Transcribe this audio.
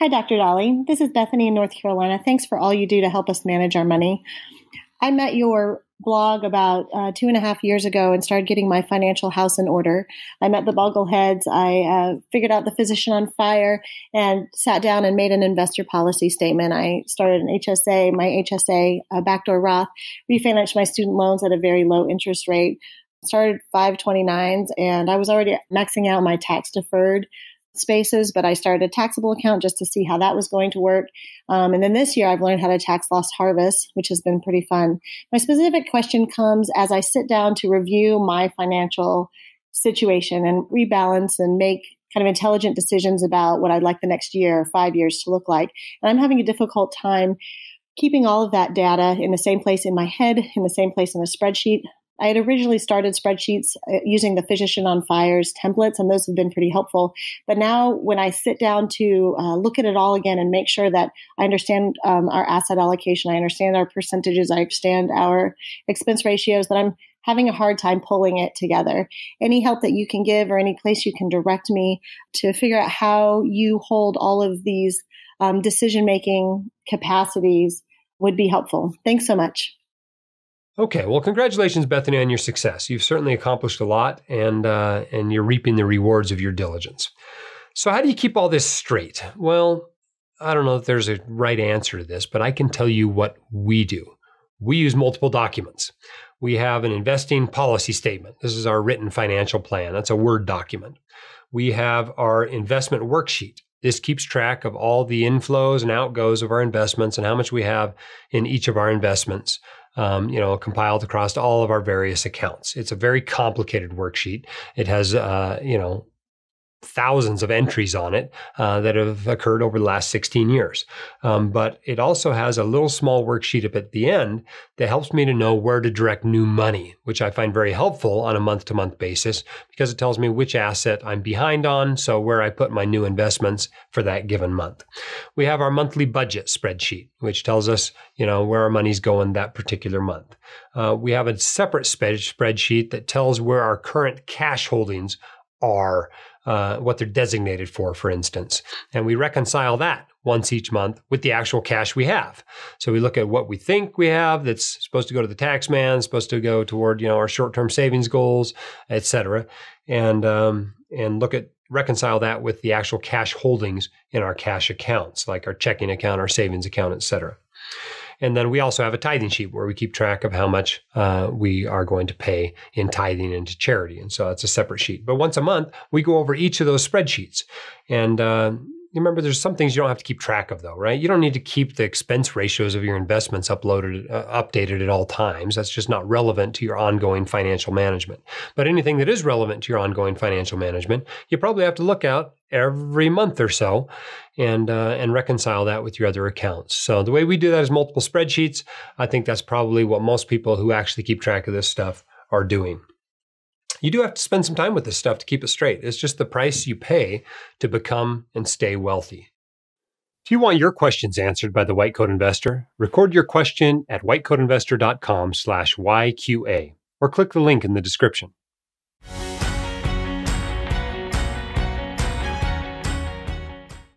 Hi, Dr. Dolly. This is Bethany in North Carolina. Thanks for all you do to help us manage our money. I met your blog about 2.5 years ago and started getting my financial house in order. I met the Bogleheads. I figured out the physician on fire and sat down and made an investor policy statement. I started an HSA, my HSA, backdoor Roth, refinanced my student loans at a very low interest rate, started 529s, and I was already maxing out my tax deferred spaces, but I started a taxable account just to see how that was going to work. And then this year I've learned how to tax loss harvest, which has been pretty fun. My specific question comes as I sit down to review my financial situation and rebalance and make kind of intelligent decisions about what I'd like the next year or 5 years to look like. And I'm having a difficult time keeping all of that data in the same place in my head, in the same place in a spreadsheet. I had originally started spreadsheets using the Physician on Fire's templates, and those have been pretty helpful. But now when I sit down to look at it all again and make sure that I understand our asset allocation, I understand our percentages, I understand our expense ratios, that I'm having a hard time pulling it together. Any help that you can give or any place you can direct me to figure out how you hold all of these decision-making capacities would be helpful. Thanks so much. Okay, well, congratulations, Bethany, on your success. You've certainly accomplished a lot, and you're reaping the rewards of your diligence. So how do you keep all this straight? Well, I don't know if there's a right answer to this, but I can tell you what we do. We use multiple documents. We have an investing policy statement. This is our written financial plan. That's a Word document. We have our investment worksheet. This keeps track of all the inflows and outgoes of our investments and how much we have in each of our investments. Compiled across all of our various accounts. It's a very complicated worksheet. It has, thousands of entries on it that have occurred over the last 16 years. But it also has a little small worksheet up at the end that helps me to know where to direct new money, which I find very helpful on a month-to-month basis because it tells me which asset I'm behind on, so where I put my new investments for that given month. We have our monthly budget spreadsheet, which tells us, where our money's going that particular month. We have a separate spreadsheet that tells where our current cash holdings are, what they're designated for instance. And we reconcile that once each month with the actual cash we have. So we look at what we think we have that's supposed to go to the tax man, supposed to go toward, our short-term savings goals, et cetera, and reconcile that with the actual cash holdings in our cash accounts, like our checking account, our savings account, et cetera. And then we also have a tithing sheet where we keep track of how much we are going to pay in tithing into charity. And so that's a separate sheet. But once a month, we go over each of those spreadsheets. And remember, there's some things you don't have to keep track of, though, right? You don't need to keep the expense ratios of your investments updated at all times. That's just not relevant to your ongoing financial management. But anything that is relevant to your ongoing financial management, you probably have to look at every month or so and reconcile that with your other accounts. So the way we do that is multiple spreadsheets. I think that's probably what most people who actually keep track of this stuff are doing. You do have to spend some time with this stuff to keep it straight. It's just the price you pay to become and stay wealthy. If you want your questions answered by the White Coat Investor, record your question at whitecoatinvestor.com/YQA or click the link in the description.